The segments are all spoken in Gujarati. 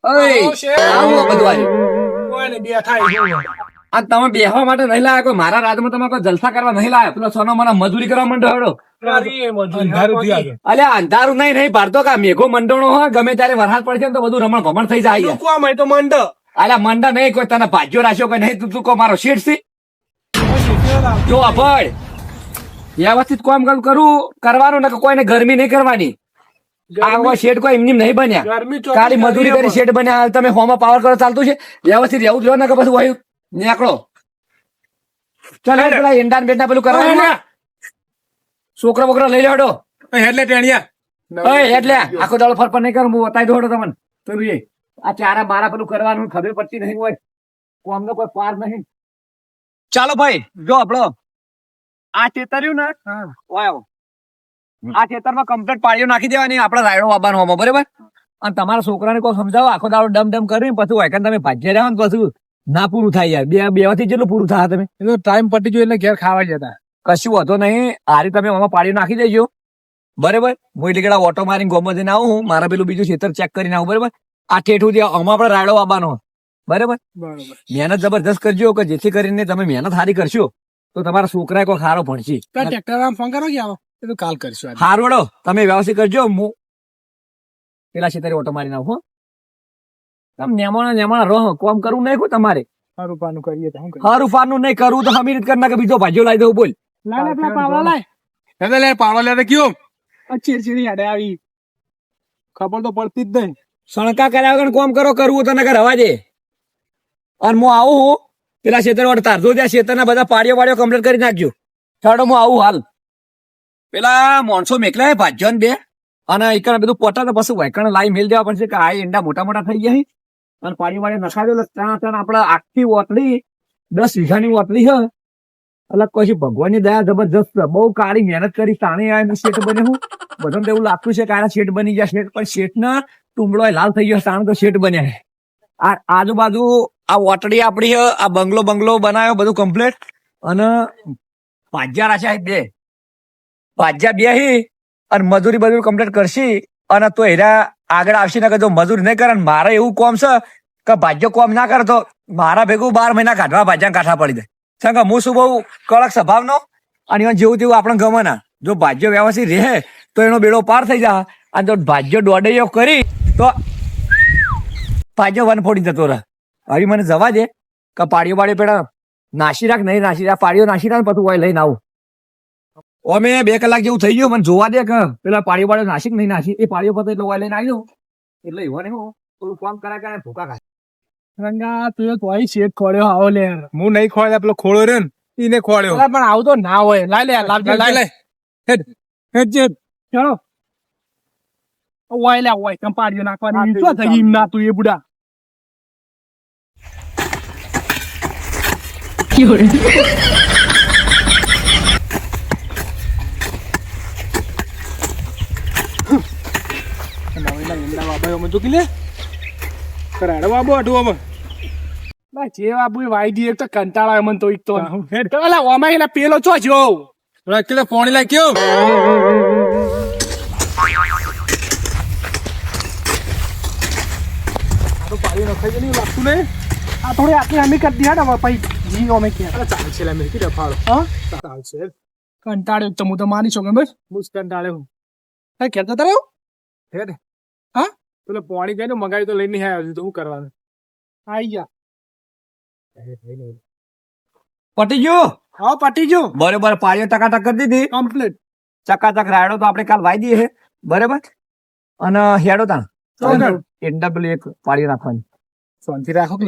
આવો બધું આવ્યું. આ તમે બેહવા માટે નહીં લાયા, કોઈ મારા રાજમાં તમે કોઈ જલસા કરવા નહીં લાયા. પેલો સોનો મને મજૂરી કરવા માંડો હડો. અલ્યા અંધારું નહીં ભારતો કા મેઘો મંડણો હોય ગમે ત્યારે વરસાદ પડશે ને તો બધું રમણ ભમણ થઈ જાય. અલ્યા મંડ નહીં કોઈ તને ભાજ્યો રાખ્યો કોઈ નહીં. તું કો મારો શેઠ છે જો અભળ વ્યવસ્થિત કામ કરું કરવાનું ને કોઈને ગરમી નહીં કરવાની. આ શેઠ કોઈ એમની નહીં બન્યા, ખાલી મજૂરી કરી શેઠ બન્યા. તમે હોમાં પાવર કરો ચાલતું છે, વ્યવસ્થિત રહેવું જોઈએ ને કે પછી વાયુ નીકળો. ચાલ પેલા ઈંડા બેટા પેલું કરવા છોકરો બોકરો લઈ લેડો એટલે આખો દાડો ફરફર નહીં કરું. હું બતાવી દોડો તમને પેલું આ ચારા બારા પેલું કરવાનું ખબર પડતી નહીં હોય, કોમનો કોઈ પાર નહીં. ચાલો ભાઈ જો આપડો આ ચેતર્યું ને આ ખેતરમાં કમ્પ્લીટ પાળીઓ નાખી દેવાની, આપડે રાયડો વાવવાનો હોમાં બરાબર. અને તમારા છોકરાને કોઈ સમજાવો આખો દાડો ડમ કરીને પછી વાયકન તમે ભાજ્યા રહ્યા ને પછી ના પૂરું થાય યાર. બે થી જેટલું પૂરું થાય તમે ટાઈમ પટી ગયો એટલે ઘેર ખાવા જતા કશું હતો નહીં. આરી તમે આમાં પાળીઓ નાખી દેજો બરાબર. હું એટલે ઓટો મારીને ગોમો જઈને આવું, હું મારા પેલું બીજું ખેતર ચેક કરીને આવું બરાબર. આ ઠેઠું આમાં આપડે રાયડો વાવવાનો બરાબર. મહેનત જબરદસ્ત કરજો કે જેથી કરીને તમે મહેનત સારી કરશો તો તમારા છોકરા કોઈ સારો ભણશે. ફોન કરો કે આવો કાલ કરશું. હાર વડો તમે વ્યવસ્થિત કરજો. હું પેલા છે ઓટો મારી નાખું. તમે નેમાણા રહો, કોમ કરવું નહીં તમારે. હારું કરીએ હારું નહીં કરવું તો હમી રીત કરી નાખે. બીજો ભાજીઓ લાવી દઉં બોલ. પાવડા લે કયો ચીડચીડી યાદ આવી ખબર તો પડતી જ નહીં. સણકા કર્યા વગર કોમ કરો, કરવું તો નકર હવા દે. અને હું આવું પેલા ખેતર વાળા તારજો ત્યાં ખેતરના બધા પાડીઓ કમ્પ્લીટ કરી નાખજો. ચાલો હું આવું હાલ. પેલા માણસો મેકલા ભાજ્યો ને બે અને એકણ બધું પોટા તો પછી વાયકણ લાઈ મેલ દેવા પડશે કે આ ઈંડા મોટા થઈ ગયા અને પાણી વાળી નખાવ્યો. ત્યાં આપડે આખી ઓટલી 10 વીઘાની ઓટલી છે. એટલે પછી ભગવાનની દયા જબરજસ્ત બહુ કાળી મહેનત કરી તાણે આ શેઠ બને. હું બધાને તો એવું લાગતું છે કે આ શેઠ બની ગયા શેઠ, પણ શેઠ ના ટુંબળો લાલ થઈ ગયો તાણે તો શેઠ બન્યા. આ આજુબાજુ આ ઓટડી આપડી આ બંગલો બનાવ્યો બધું કમ્પ્લીટ. અને ભાજ્યા રાખ્યા બે અને મજૂરી બધું કમ્પ્લીટ કરશી. અને તો એના આગળ આવશે ને કે જો મજૂરી નહીં કરે મારે એવું કોમ છે કે ભાજ્ય કોમ ના કરે તો મારા ભેગું 12 મહિના કાઢવા ભાજ્યા કાંઠા પડી જાય. કારણ કે હું શું બહુ કડક સ્વભાવનો અને જેવું તેવું આપણે ગમે ના. જો ભાજ્ય વ્યવસ્થિત રહે તો એનો બેડો પાર થઈ જાય. અને જો ભાજ્ય દોડૈયો કરી તો ભાજ્ય વન ફોડી જતો રહે. હવે મને જવા દે કે પાડીઓ પેલા નાસી રાખ નહીં નાસી રાખ પાડીઓ નાસી રાખ પછી હોય લઈને આવું. અમે 2 કલાક જેવું થઈ ગયું, મને જોવા દે કે પેલા પાડીઓ નાસી નહીં નાસી. એ પાડીઓ પતો એટલે લઈને આવી દઉં એટલે એવો નહીં થોડું કામ કરાય ભૂકા ખાય. રંગા તું તો શેઠ ખોડ્યો આવો લે. હું નહીં ખોડ્યા પેલો ખોડો રે ને એને ખોડ્યો. પણ આવું તો ના હોય. લાય ચલો વાય લે વાય તમે પાડીઓ નાખવાની શું થઈ ના તું એ બુડા કંટાળા મને તો પેલો ચો જો પોણી લાય કેવું લાગતું ને. આ થોડી આટલી અમે કરી દીધા પછી અમે ચાલશે કંટાળ્યો તો હું તો માની છું બસ હું કંટાળ્યો. કેતા તારે હા પેલો પોણી ગઈ મગાવી તો લઈને આવ્યો તો શું કરવાનું. આઈ ગયા પટી ગયો. હા પટી ગયો બરોબર. પાડીઓ ટકાટક કરી દીધી કમ્પ્લીટ. ચકાચક રાયડો તો આપણે કાલ વાઈ દઈએ બરાબર. અને હેડો તા એક પાડીઓ નાખવાની. શાંતિ રાખો કે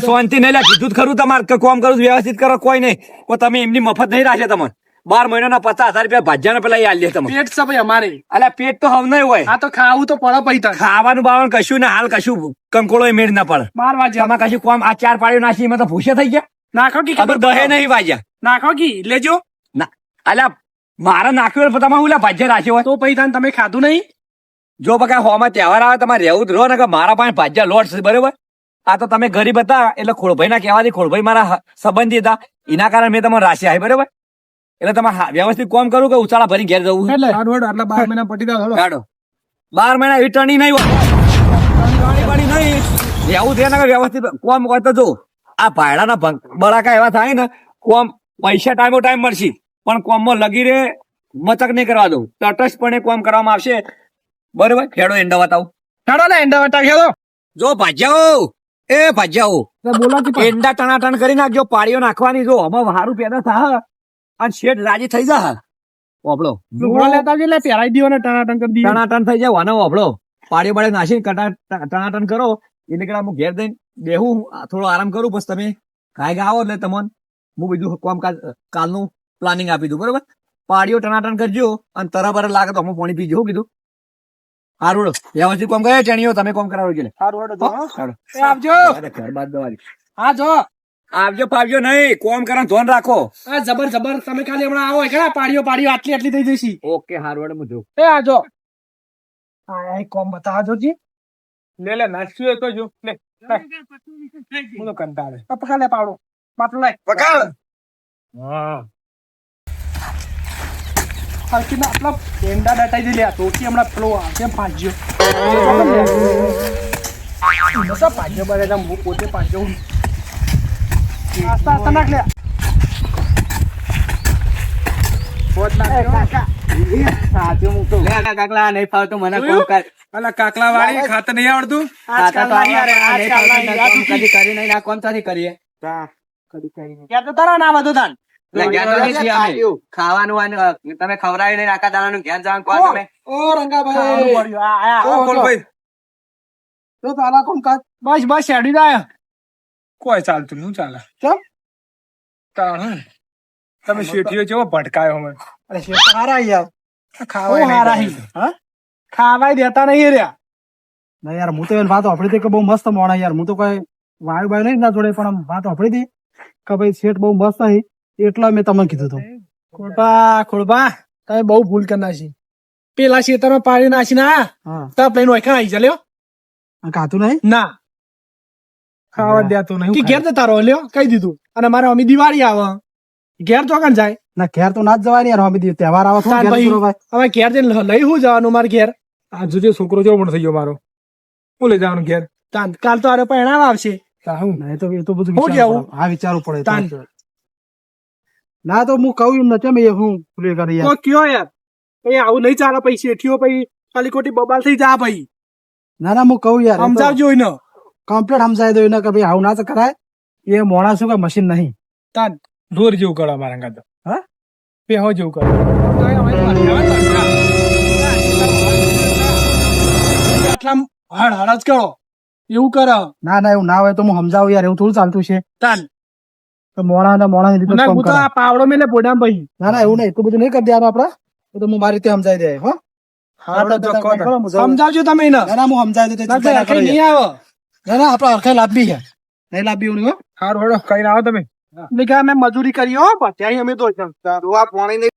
શાંતિ નહીં લે કીધું ખરું તમારે કોમ કરું વ્યવસ્થિત કરો. કોઈ નહીં તમે એમની મફત નહીં રાખે. તમને 12 મહિનાના 50,000 રૂપિયા ભાજ્યા પેલા આલ દે તમે. પેટ છે ભાઈ અમારે. અલ્યા પેટ તો હવ નહીં હોય. આ તો ખાવું તો પડે પૈસા. ખાવાનું બાવાનું કશું ને હાલ કશું કંકોળો મેળ ના પડે. 12 વાગે આમાં કશું કોમ આ 4 પાડીઓ નાખી એમાં તો ભૂસે થઈ ગયા. નાખો કે ખબર દહે નહીં વાજ્યા. નાખો કે લેજો ના. અલ્યા મારે નાખ્યું તમે હું ભાજ્યા રાખ્યો હોય તો પૈસા તમે ખાધું નહીં. જો બકા હોમાં તહેવાર આવે તમારે રહેવું જ રહો ને કે મારા પાસે ભાજ્યા લોટ છે બરોબર. આ તો તમે ગરીબ હતા એટલે ખોડભાઈ ના કહેવાથી ખોડભાઈ મારા સંબંધી હતા એના કારણે મેં તમારે રાશિ આવી બરોબર. એટલે તમે વ્યવસ્થિત કોમ કરું કે ઉચાળા ભરી ઘેર જવું. એટલે 12 મહિના પટી દો. 12 મહિના રિટર્ન નહીં નહીં એવું છે ને કે વ્યવસ્થિત કોમ હોય તો જો આ ભાડાના બળાકા એવા થાય ને કોમ પૈસા ટાઈમ મળશે પણ કોમમાં લગી રે મચક નહીં કરવા દઉં તટસ્થપણે કોમ કરવામાં આવશે બરોબર ખેડો એંડા બતાવો હેડો ને એંડા વટા ખેડો જો ભાજ્યાઓ બોલો કે એંડા ટણાટણ કરી નાખજો પાડીઓ નાખવાની જો આમાં હારું પેદા થાય અને શેઠ રાજી થઈ જા ઓબળો લુગડો લેતા આવજો એટલે પહેરાઈ દીવો ને ટનાટન કરી દીવો ટણાટણ થઈ જાય વાનો ઓબળો પાડીઓ બાળે નાખીને ટણાટણ કરો એટલે કે હું ઘેર જઈને બેહું થોડો આરામ કરું પછી તમે કાંઈ આવો એટલે તમને હું બીજું કામકાજ કાલનું પ્લાનિંગ આપી દઉં બરોબર પાડીઓ ટણાટણ કરજો અને તરબર લાગે તો અમે પાણી પીજો કીધું હારું વ્યવસ્થિત કોમ કરે ચણીઓ તમે કોમ કરાવો કે આવજો હા જો આવજો ફાવજો નહીં કોમ કરવાનું ધ્યાન રાખો હા જબર તમે ખાલી હમણાં આવો એકલા પાડીઓ આટલી થઈ જઈશી ઓકે હારું હું જોઉં એ આજો હા કોમ બતાવજો જી લે નાસ્યું તો જો લે હું તો કંટાળે પકડ લે પાવડો માટલો લે પકડ હા હલકી ના આપલા એંડા ડટાઈ દે લે તો કે હમણાં પેલો આવશે પાંજ્યો બસા પાંજ્યો બરે હું પોતે પાંજ્યો આસ્તા નાખ લે બોટ નાખ કાકા સાચું હું તો કાકલા નહીં ફાવતો મને કોમ કર અલા કાકલા વાળી ખાતર નહીં આવડતું ખાતર તો કદી કરી નહીં ના કોમ તારી કરીએ કદી કરી નહીં કે તો તારા નામ હતું તાન ખાવાનું તમે ખવડાવી નહીં આખા દાણાનું ઘેર જવાનું કહો તમે ઓ રંગાભાઈ તો તારા કોમ કાજ બસ શેડી જાય કોઈ ચાલતું નું ચાલે કેમ તાણ તમે શેઠીઓ જેવો ભટકાયો અમે અરે શેઠ હારા યાર ખાવાય હારા હા ખાવાય દેતા નહીં રહ્યા ના યાર હું તો એ વાત આપડી હતી કે બહુ મસ્ત મોણા યાર હું તો કોઈ વાયુ બાય નહીં ના જોડે પણ વાત આપડી હતી કે ભાઈ શેઠ બહુ મસ્ત હતી એટલા મેં તમને કીધું હતું ખોડબા તમે બહુ ભૂલ કરી નાખી પેલા શેતરમાં પાડી નાખી ના તપ લઈને ઓળખા આવી ચાલ્યો કાતું નહીં ના ખાવા દેતો નહીં ઘેર જતા રહો લ્યો કહી દીધું અને મારે અમી દિવાળી આવે ઘેર ચોકન જાય ના ઘેર તો ના જ જવાય યાર અમી તહેવાર આવે હવે ઘેર જઈને લઈ હું જવાનું મારે ઘેર આ જોજે છોકરો જેવો પણ થઈ ગયો મારો હું લઈ જવાનું ઘેર કાલ તો આરે પરિણામ આવશે એ તો બધું વિચારવું પડે ના તો હું કહું એમ નથી હું ભૂલે કરી કયો યાર ભાઈ આવું નહીં ચાલે પૈસા એઠીઓ પછી ખાલી ખોટી બબાલ થઈ જા ભાઈ ના હું કહું યાર સમજાવજો એને કમ્પ્લીટ સમજાય દો એને કે ભાઈ આવું ના તો કરાય એ મોણા શું કે મશીન નહીં તાન ઢોર જેવું કરો મારા ગાતો હા પેહો જેવું કરો આટલા હળ જ કરો એવું કરો ના એવું ના હોય તો હું સમજાવું યાર એવું થોડું ચાલતું છે તાન મોણા પાવડો મેલે પોડા ભાઈ ના એવું નહીં એટલું બધું નહીં કરી દેવાનું આપડે તો હું મારી રીતે સમજાવી દે હો સમજાવજો તમે હું સમજાવી દે નહીં આવે ના આપડે અરખાઈ લાભી છે નહીં લાભી હું સારું હેડો કઈ આવો તમે અમે મજૂરી કરી હો ત્યાં અમે તો પાણી નહીં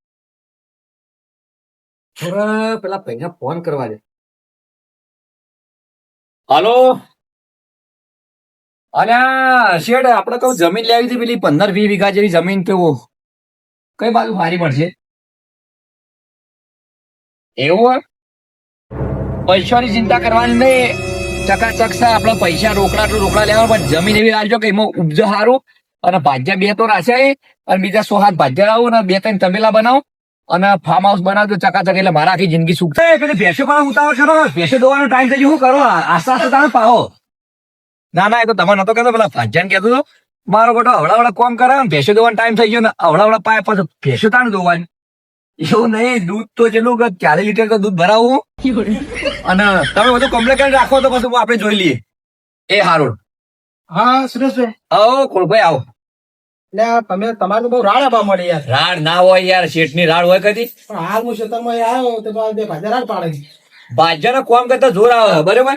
પેલા પૈસા ફોન કરવા દે હાલો અલ્યા શેઠ આપડે તો જમીન લેવી હતી પેલી 15-20 વીઘા જેવી જમીન તો કઈ બાજુ સારી પડશે એવું પૈસાની ચિંતા કરવાની નહીં ચકાચક છે આપડે પૈસા રોકડા તો રોકડા લેવા પણ જમીન એવી રાખજો કે એમાં ઉપજો સારું અને ભાજ્યા 2 તો રાશે અને બીજા 100 હાથ ભાજ્યા લાવો અને 2-3 તબેલા બનાવો અને ફાર્મ હાઉસ બનાવજો ચકાચક એટલે મારા આખી જિંદગી સુખ થાય પેલી ભેંસો પણ ઉતાવળ કરો ભેંસો દોવાનો ટાઈમ થઈ શું કરો આસ્તા તમે પાહો ના એ તો તમે નતો કહેતો પેલા ભાજ્યાને કહેતો હતો મારો બેટો હવડા કોમ કરે ભેંસો દોવાનો ટાઈમ થઈ ગયો ને હવડા પાય પાછું ભેંસો તાણ દોવાની એવું નહીં દૂધ તો ચેલું કે 40 લીટર તો દૂધ ભરાવું અને તમે બધું કમ્પ્લેટ કરી રાખો તો પછી આપણે જોઈ લઈએ એ હારું હા સુરેશભાઈ આવો ખોળભાઈ આવો તમે તમારે બહુ રાડ આપવા મળે યાર રાડ ના હોય યાર શેઠ ની રાડ હોય કદી પણ હાલ હું ખેતરમાં આવ્યો તો ભાજ્યા રાડ પાડે ભાજ્યાના કોમ કરતા જોર આવે બરોબર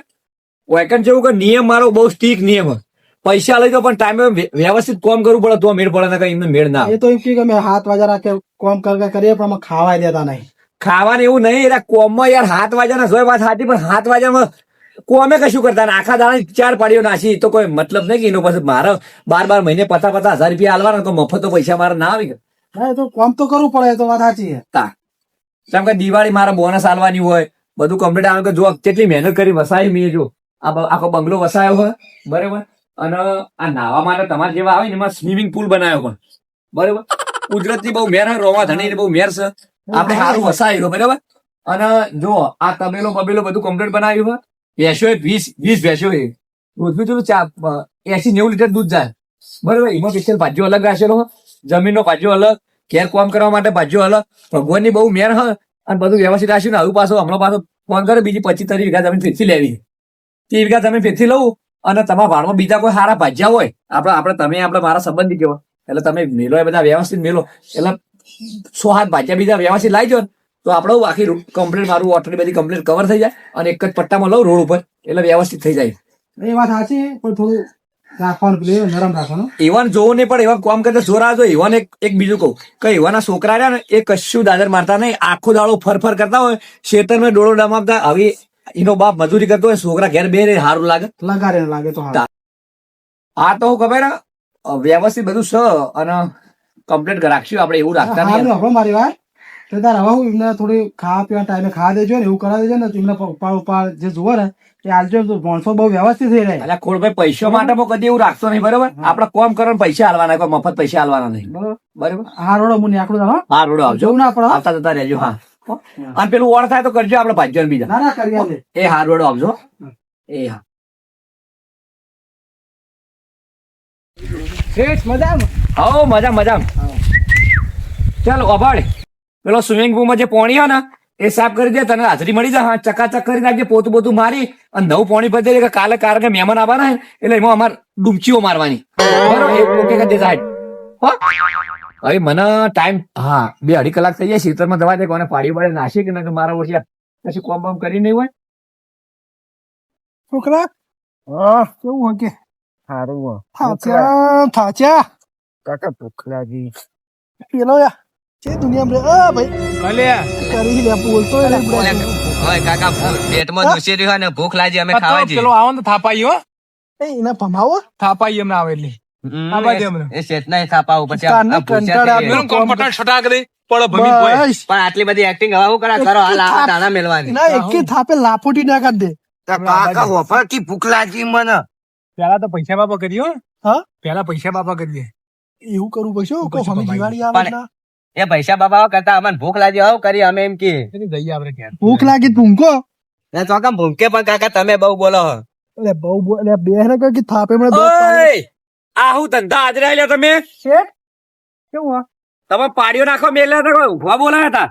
વેકન જેવું કે નિયમ મારો બહુ સ્ટ્રીક નિયમ પૈસા લઈ દો પણ ટાઈમે વ્યવસ્થિત કોમ કરવું પડે તો મેળ પડે ને કઈ એમને મેળ ના એ તો એમ કે અમે 7 વાગ્યા રાખે કોમ કરીએ પણ અમે ખાવા દેતા નહીં ખાવાનું એવું નહીં એટલે કોમમાં યાર 7 વાગ્યાના જોઈ વાત સાચી પણ 7 વાગ્યામાં કોમે કશું કરતા આખા દાડા 4 પાડીઓ નાસી તો કોઈ મતલબ નહીં કે એનો પછી મારે 12 મહિને 50,000 રૂપિયા હાલવાના તો મફત તો પૈસા મારે ના આવી ગયા તો કોમ તો કરવું પડે તો વાત સાચી છે કેમ કે દિવાળી મારે બોનસ હાલવાની હોય બધું કમ્પ્લીટ આવે કે જો કેટલી મહેનત કરી વસાઈ મેં જો આખો બંગલો વસાયો હોય બરાબર. અને આ નાહવા માટે તમારે જેવા આવે ને એમાં સ્વિમિંગ પુલ બનાવ્યો પણ બરાબર. કુદરતની બહુ મેર છે, રોવા ધણી બહુ મેર છે, આપણે સારું વસાયું બરાબર. અને જો આ તબેલો બબેલો બધું કમ્પ્લીટ બનાવ્યું હોય. ભેંસો 20 ભેંસો એ દૂધ બી 80-90 લીટર દૂધ જાય બરાબર. એમાં સ્પેશિયલ ભાજીઓ અલગ રાખેલો હોય, જમીનનો ભાજીઓ અલગ, ઘેર કામ કરવા માટે ભાજીઓ અલગ. ભગવાનની બહુ મેર હોય અને બધું વ્યવસ્થિત રાખ્યું ને. આવું પાછો હમણાં પાછો ફોન કરે બીજી 25-30 વીઘા જમીન ફેરથી લેવી, 30 વીઘા જમીન ફેરથી લઉં અને તમારા ભાડમાં બીજા કોઈ સારા ભાજ્યા હોય આપણે મારા સંબંધી કેવો એટલે તમે મેલો એ બધા વ્યવસ્થિત મેલો એટલે 100 ભાજ્યા બીજા વ્યવસ્થિત લાવી જો તો આપણે આખી કમ્પ્લીટ મારું ઓટરી બધી કમ્પ્લીટ કવર થઈ જાય અને એક જ પટ્ટામાં લઉં રોડ ઉપર એટલે વ્યવસ્થિત થઈ જાય. એ વાત સાચી, પણ થોડું રાખવાનું પેલું નરમ રાખવાનું. એવાન જોવું નહીં પણ એવા કામ કરતા જોર આવજો. એવાન એક બીજું કહું કે એવાના છોકરા રહ્યા ને એ કશું દાદર મારતા નહીં, આખો દાડો ફર કરતા હોય, ખેતરમાં ડોળો ડમાવતા. હવે એનો બાપ મજૂરી કરતો હોય, છોકરા ઘેર બે સારું લાગે તો આ તો હું ખબર વ્યવસ્થિત બધું છે અને કમ્પ્લીટ રાખશું આપણે એવું રાખતા નહીં. મારી વાત તો તાર હવે હું એમને થોડી ખાવા પીવા ટાઈમે ખાવા દેજો ને એવું કરાવી દેજો ને. એમને પપ્પા જે જુઓ ને એ આલજો, માણસો બહુ વ્યવસ્થિત થઈ રહે. એટલે ખોડભાઈ પૈસા માટે કદી એવું રાખતો નહીં બરોબર. આપડે કોમ કરવાનું પૈસા હાલવાના, કોઈ મફત પૈસા હાલવાના નહીં બરોબર. હા રોડો હું નીકળું. હા રોડો આવજો, આવતા જતા રહેજો. હા અને પેલું ઓળ થાય તો કરજો આપડે ભાજ્યો બીજા. ના કરી એ હા રોડો આવજો. એ હા મજા. ચાલો અભાડ પેલો સ્વિમિંગ પુલ માં જે પોણી હોય ને એ સાફ કરી દે, તને હાજરી મળી જાય. હા ચકાચક કરી નાખજે, પોતું મારી અને નવું પોણી ભરી દે. કાલે કારણ કે મહેમાન આવવાના ને એટલે એમાં અમારે ડૂમચીઓ મારવાની બરોબર. હવે મને ટાઈમ 2-2.5 કલાક થઈ જાય. શીતળમાં દવા દે કોને પાડી પાડે નાસી કે ના મારા ઓછા પછી કોમ બમ કરી નહીં હોય છોકરા. કેવું હોય કે સારું થાચા કાકા ભૂખલાજી પેલો યા જે દુનિયામાં ભાઈ કરી લે બોલતો કાકા પેટમાં દુસી રહ્યું ને ભૂખ લાગી અમે ખાવા જઈએ. પેલો આવો ને થાપાઈ હો એને ભમાવો થાપાઈ એમને આવે એટલે આટલી બધી એક્ટિંગ હવે કરા કરો દાણા મેળવાની એક થાપે લાપોટી ના કાઢ દે. કાકા હોફર કી ભૂખ લાગી મને. પેલા તો પૈસા બાપા કર્યો. હા પેલા પૈસા બાપા કરીએ એવું કરવું પડશે. દિવાળી આવે એ પૈસા બાબા કરતા અમને ભૂખ લાગી આવ કરી અમે એમ કે જઈએ આપણે ભૂખ લાગી ભૂંકો ચોકમ ભૂંકે પણ કાકા તમે બહુ બોલો એટલે બહુ બોલે બે ને કહે કે થાપે મને આ હું ધંધા હાજર આવેલા તમે કેવું તમે પાડીઓ નાખો મેલ્યા ઉભા બોલાયા હતા.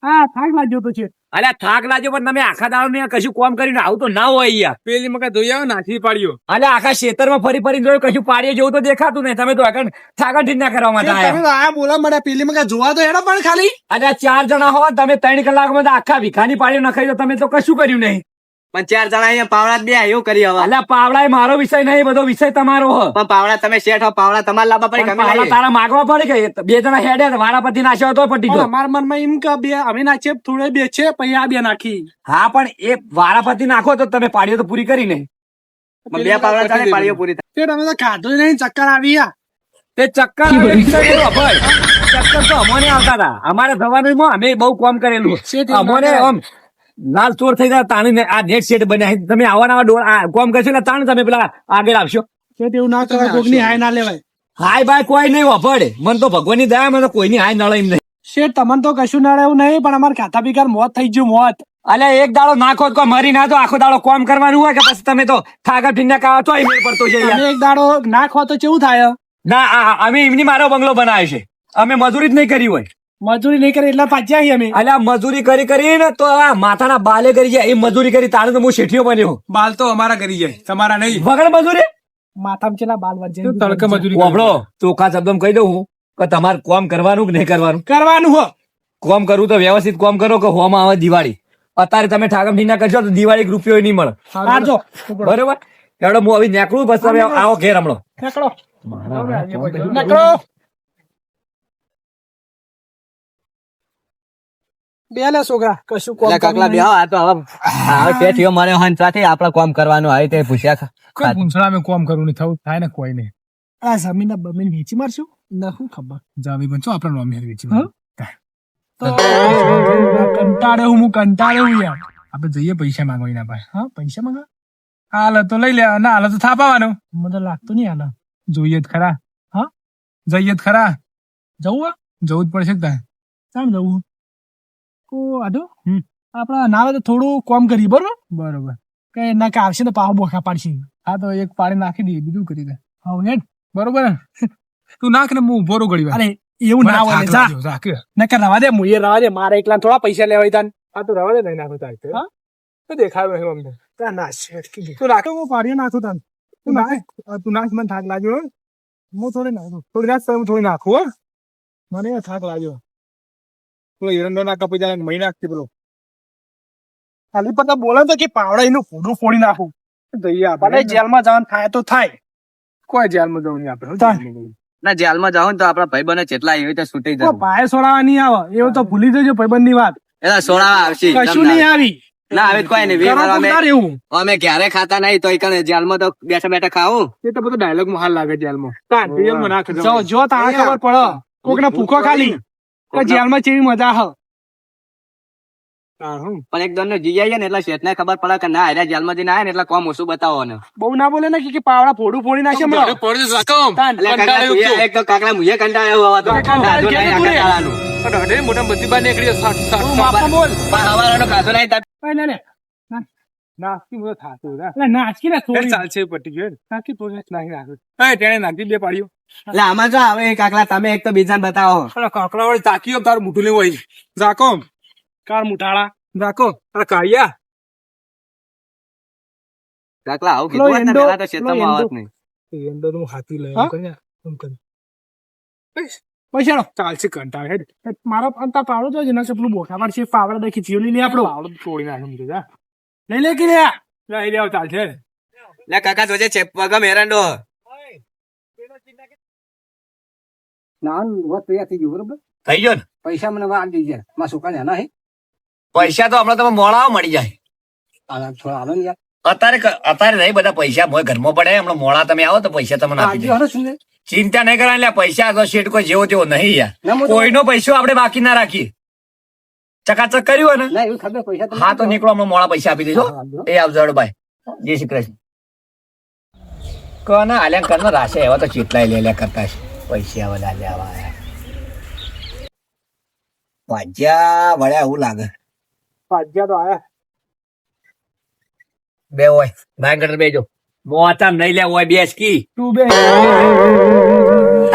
હા થાક લાગ્યો તો છે. અલ્યા થાક લાગ્યો પણ તમે આખા દાડો ને કશું કામ કરીને આવું તો ના હોય યાર. પેલી મકા ધોઈ આવો નાખી પાડ્યો. અલ્યા આખા ખેતરમાં ફરી જોયું કશું પાડીએ જેવું તો દેખાતું નહીં. તમે તો આગળ થાકણ ના કરવા માટે આયા બોલા મળ્યા. પેલી મકા જોવા તો હેડો પણ ખાલી. અલ્યા 4 જણા હોવા તમે 3 કલાકમાં આખા વિખાની પાડીઓ નખાઈ તો તમે તો કશું કર્યું નહીં. પણ 4 જણા અહીંયા પાવડા બે એવું કરી હવે. અલ્યા પાવડા એ મારો વિષય નહીં, બધો વિષય તમારો હો. પણ પાવડા તમે શેઠ હો, પાવડા તમારે લાવવા પડે. પાવડા તારા માગવા પડે કે 2 જણા હેડે વારા પછી નાખ્યો તો પટી ગયો. અમારા મનમાં એમ કે બે અમે નાખીએ થોડે બે છે પછી આ બે નાખી. હા પણ એ વારા પછી નાખો તો તમે પાડીઓ તો પૂરી કરી નહીં. 2 પાવડા ચાલે પાડીઓ પૂરી થાય. તમે તો ખાધું નહીં, ચક્કર આવી ગયા. તે ચક્કર તો અમને આવતા હતા. અમારે થવાનું અમે બહુ કામ કરેલું. અમને આમ લાલ ચોર થઈ જાય તાણી આ નેટ સેટ બન્યા. તમે આવા કામ કરશો ને તાણ તમે પેલા આગળ આવશો. એવું ના કરાય, કોકની હાય ના લેવાય. હાય બાય કોઈ નહીં વફડે. મને તો ભગવાનની દયા, મને તો કોઈની હાય નળે એમ નહીં. શેઠ તમને તો કશું નડે એવું નહીં, પણ અમારે ખાતા પીકાર મોત થઈ ગયું મોત. અલ્યા એક દાડો નાખો કોઈ મરી ના તો આખો દાડો કામ કરવાનું હોય કે પછી તમે તો થાકા ઠીંડા કાવા તો મેળ પડતો છે. એક દાડો નાખો તો કેવું થાય? ના અમે એમની મારો બંગલો બનાવ્યો છે. અમે મજૂરી જ નહીં કરી હોય. મજૂરી નહીં કરી એટલે પાછા અમે. અલ્યા મજૂરી કરીને તો આ માથાના બાલે કરી જાય. એ મજૂરી કરી તાણે તો હું શેઠિયો બન્યો. બાલ તો અમારા કરી જાય, તમારા નહીં. વગર મજૂરી માથામાં ચેલા બાલ વજે તડકે મજૂરી. વાપરો ચોખ્ખા શબ્દમાં કહી દઉં હું કે તમારે કામ કરવાનું કે નહીં કરવાનું? કરવાનું હો. કામ કરવું તો વ્યવસ્થિત કામ કરો કે હોમાં આવે દિવાળી. અત્યારે તમે ઠાકમ ઠીના કરશો તો દિવાળી રૂપિયો નહીં મળે. બરોબર એડો હું હવે નીકળું બસ. તમે આવો ઘેર હમણો નીકળો. બે લે છોકરા કશું કોમ કાકલા બે આ તો હવે શેઠ યો મારે હંસાથી આપડે કામ કરવાનું આવે તે પૂછ્યા. કોઈ પૂંછડા મેં કોમ કરવું નહીં થવું થાય ને કોઈ નહીં. આ જમીન બમીન વેચી મારશું ના શું ખબર જાવી બનશો આપડે નોમી વેચી કંટાળે હું યાર. આપડે જઈએ પૈસા માંગવા એના પાસે. હા પૈસા માંગવા હાલ તો લઈ લે, ના હાલ તો થાપાવાનો. મને તો લાગતું નહીં હાલ. જોઈએ જ ખરા. હા, જઈએ જ ખરા. જવું જવું જ પડશે. ચાલ જવું. આડો આપડા ના આવે તો થોડું કોમ કરીએ. બરોબર. કઈ ના કે આવશે તો પાવ બોખા પાડશે. હા તો એક પાણી નાખી દઈએ, બીજું કરી દે. હા હેડ બરોબર. તું નાખ ને હું ઉભો રહું ઘડી વાર. અરે એવું ના હોય નકર રવા દે. મુએ રવા દે, મારે એકલા થોડા પૈસા લેવાય તાન. હા તો રવા દે, નહીં નાખો તાર. હા તો દેખાય અમને. તું નાખ, હું પાડીએ નાખું તાન. તું નાખ, મને થાક લાગ્યો. હું થોડી નાખું, થોડી નાખ, હું થોડી નાખું. હો મને થાક લાગ્યો. પેલો એરંડો ના કપાઈ જાય, મહી નાખતી પેલો. ખાલી પતા બોલે તો કે પાવડા એનું ફોડું ફોડી નાખું. ભલે જેલમાં જવાનું થાય તો થાય. કોઈ જેલમાં જવું નહીં આપણે. ના જેલમાં જાવ ને તો આપડા ભાઈબંધો જેટલા એવી રીતે છૂટી જાય. પાયે સોડાવા નહીં આવે એવું તો ભૂલી જજો ભાઈબંધ ની વાત. એના સોડાવા આવશે. કશું નહીં આવી. ના આવે કોઈ નહીં. અમે ક્યારે ખાતા નહીં તો જેલમાં તો બેઠા બેઠા ખાવું. એ તો બધું ડાયલોગ માં હાલ લાગે જેલમાં. જો તારે ખબર પડે કોક ને ભૂખો ખાલી જેલમાં કેવી મજા આવે. પણ એક દોન જી આવીએ ને એટલે શેઠ ને ખબર પડે કે ના આ જેલમાં જઈને આયા ને એટલે કોમ ઓછું બતાવો ને. બહુ ના બોલે ને કે પાવડા ફોડું ફોડી નાખે. એક તો કાકડા મુએ કંટાળ્યો હોવા તો મોટા બધી બાર નીકળી નાખી બે પાડ્યો. એટલે આમાં જો આવે કાકડા તમે એક તો બીજા બતાવો. કાકડા વાળી તાકીઓ તારું મોટું લેવું હોય. રાખો કાર મુઠાળા રાખો. કાળિયા કાકડા આવું કીધું ને પેલા તો ક્ષેત્રમાં આવત નહીં. એંડો તો હાથી લઈ પૈસા ચાલશે કંટાળ હેડ. મારો અંતા પાવડો તો જેના પેલું બોખા પાડશે પાવડા દેખી જીવલી લે આપણો પાવડો તોડી નાખે. લઈ લે કે લઈ લે ચાલશે. લે કાકા જોજે છે પગમ એરંડો. થઈ ગયું બરોબર. થઈ ગયો ને પૈસા મને આ દઈ જાય મારા છોકરાને ના હે. પૈસા તો હમણાં તમે મોડા મળી જાય. થોડા હાલો ને યાર. અત્યારે નહીં બધા પૈસા મોય ઘરમાં પડે. હમણાં મોડા તમે આવો તો પૈસા તમને આપી દે. હાલો શું છે? ચિંતા નહીં કરવાની. લે પૈસા તો શેઠ કોઈ જેવો તેવો નહીં યાર. કોઈનો પૈસો આપણે બાકી ના રાખીએ. ચકાચક કર્યું હોય ને. ના એવું ખબર પૈસા હા તો નીકળો, હમણાં મોડા પૈસા આપી દેજો. એ આવજો ભાઈ. જય શ્રી કૃષ્ણ. કના આલ્યા કરના રાશે એવા તો ચેટલાય લે કરતા છે. પૈસા બધા લેવા ભાજ્યા વળ્યા એવું લાગે. ભાજ્યા તો આયા બે હોય ભાઈ ગટર બેજો. મોતા નહીં લે હોય બેસ કી તું બે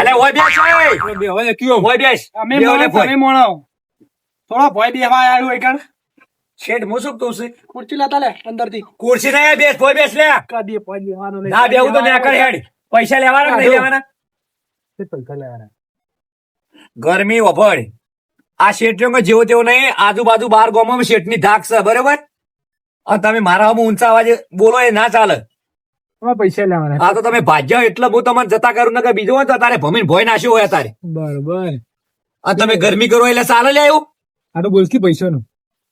અલે હોય બેસ હોય બે હવે કયો હોય બેસ. અમે મોણો થોડા ભય બેવા આવ્યો હોય કણ. શેઠ હું શું કહું છું? ખુરચી લેતા લે અંદર થી. ખુરશી નહીં બેસ ભોય બેસ લે. કદી ભય બેવાનો નહીં. ના બેવું તો ના કર હેડ. પૈસા લેવાના કે નહીં લેવાના? પૈસા લેવાના. ગરમી વફળ આ શેઠિયો જેવો તેવો નહીં. આજુબાજુ 12 ગામમાં શેઠની ધાક છે બરોબર. અને તમે મારા હમ ઊંચા અવાજે બોલો એ ના ચાલે. પૈસા લેવાના. હા તો તમે ભાજ્યા એટલે હું તમને જતા કરું ને બીજું હોય તો તારે ભમીને ભોય નાખ્યો હોય તારે. બરોબર. અને તમે ગરમી કરો એટલે ચાલે લે આવ્યું. આ તો બોલતી પૈસા નું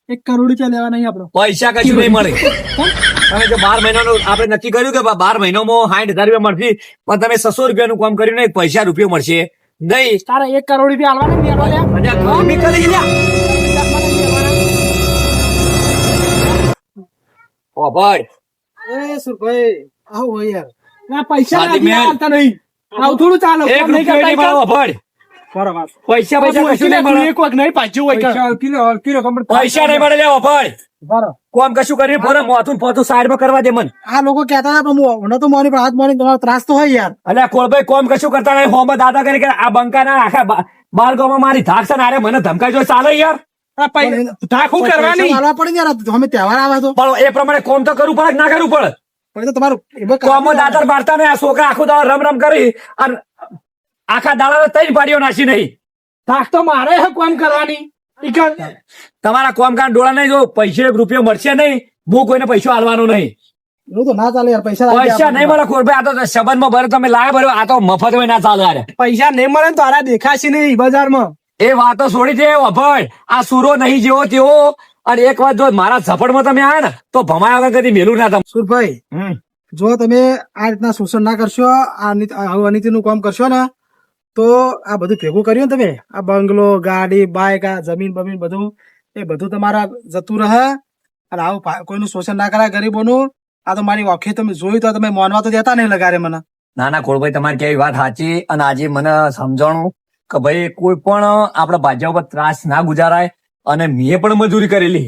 1 કરોડ રૂપિયા લેવા નહીં આપડે. પૈસા કશું નહીં મળે. તમે જો 12 મહિનાનું આપણે નક્કી કર્યું કે 12 મહિનામાં 60,000 રૂપિયા મળશે. પણ તમે 600 રૂપિયાનું કામ કર્યું ને પૈસા રૂપિયો મળશે નહીં. તારે 1 કરોડ રૂપિયા આલવાના નહીં ગરમી કરી ઓ ભાઈ એ સુરભાઈ આવો યાર. ના પૈસા આલતા નહીં. આવ થોડું ચાલો. એક રૂપિયો નહીં મળે ભાઈ. પૈસા કશું નહીં મળે. એક વખત નહીં પાછું હોય પૈસા નહીં મળે લેવો ભાઈ. કોમ કશું કરી ફરે મોથું પોતું સાઈડમાં કરવા દે મન. આ લોકો કહેતા હતા પણ તો મારી હાથ મારી તમારો ત્રાસ તો હોય યાર. અલ્યા કોળભાઈ કોમ કશું કરતા નહીં. હોમાં દાદા કરી કે આ બંકા ના આખા 12 ગામમાં મારી ધાક છે ને આરે મને ધમકાઈ જો ચાલે યાર. ધાકું કરવાની પડે યાર. અમે તહેવાર આવે તો પણ એ પ્રમાણે કોમ તો કરવું પડે કે ના કરવું પડે? પણ તો તમારું કોમ દાદર મારતા ને આ છોકરા આખો દાડો રમ કરી અને આખા દાડા 3 પાડીઓ નાસી નહીં. ધાક તો મારે કોમ કરવાની. તમારા કોમ કાન ડોળા નહીં. જો પૈસે 1 રૂપિયો મળશે નહીં. હું કોઈને પૈસો આલવાનો નહીં. એવું તો ના ચાલે યાર. પૈસા નહીં મળે કોરભાઈ. આ તો સંબંધમાં ભરે તમે લાવે ભરો. આ તો મફત ના ચાલે યાર. પૈસા નહીં મળે ને તો આરા દેખાશે નહીં બજારમાં. એ વાતો છોડી દે અભય. આ સુરો નહીં જેવો તેવો. અને એક વાત જો મારા ઝપડમાં તમે આયા ને તો ભમાયા વગર કદી મેલું ના તમે. સુરભાઈ જો તમે આ રીતના શોષણ ના કરશો, આ અનિતિ નું કામ કરશો ને તો આ બધું ભેગું કર્યું ને તમે, આ બંગલો, ગાડી, બાઇક, આ જમીન બમીન બધું એ બધું તમારા જતું રહે. અને આવું કોઈનું શોષણ ના કરાય ગરીબોનું. આ તો મારી ઓખે તમે જોયું તો તમે માનવા તો દેતા નહીં લગારે મને. ના ના ખોડભાઈ તમારી કેવી વાત સાચી અને આજે મને સમજાણું કે ભાઈ કોઈ પણ આપણા ભાજપ ઉપર ત્રાસ ના ગુજારાય અને મેં પણ મજૂરી કરેલી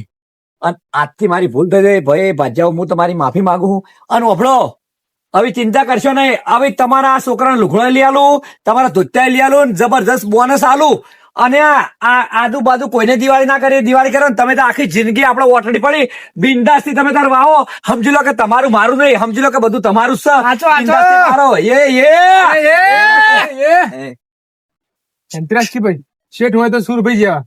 અને આજથી મારી ભૂલ થઈ ગઈ ભાઈ ભાજપ હું તમારી માફી માંગુ છું અને ઓફળો હવે ચિંતા કરશો નહીં હવે તમારા આ છોકરાને લુગડો લઈ આલું તમારા ધોતિયા લઈ આલું ને જબરજસ્ત બોનસ આલું અને આ આજુબાજુ કોઈને દિવાળી ના કરી દિવાળી કરો ને તમે તો આખી જિંદગી આપણે ઓટડી પડી બિંદાસ થી તમે તાર વાવો સમજી લો કે તમારું મારું નહીં સમજી લો કે બધું તમારું જ છે બિંદાસથી મારો ભાઈ શેઠ હોય તો સુરભાઈ જેવા.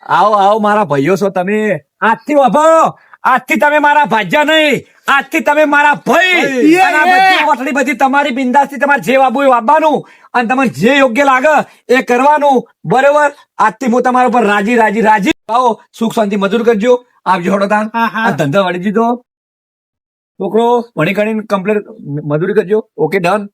આવો આવો મારા ભાઈઓ છો તમે આજથી વાપરો આજથી તમે મારા ભાજ્યા નહીં આજથી તમે મારા ભાઈ અને આ બધી ઓટડી બધી તમારી બિંદાસથી તમારે જે વાબુ એ વાવવાનું અને તમને જે યોગ્ય લાગે એ કરવાનું બરોબર આજથી હું તમારા ઉપર રાજી રાજી રાજી આવો સુખ શાંતિ મજૂર કરજો આવજો હડો તાન આ ધંધા વાળી દીધો છોકરો ભણી કરીને કમ્પ્લીટ મજૂરી કરજો ઓકે ડન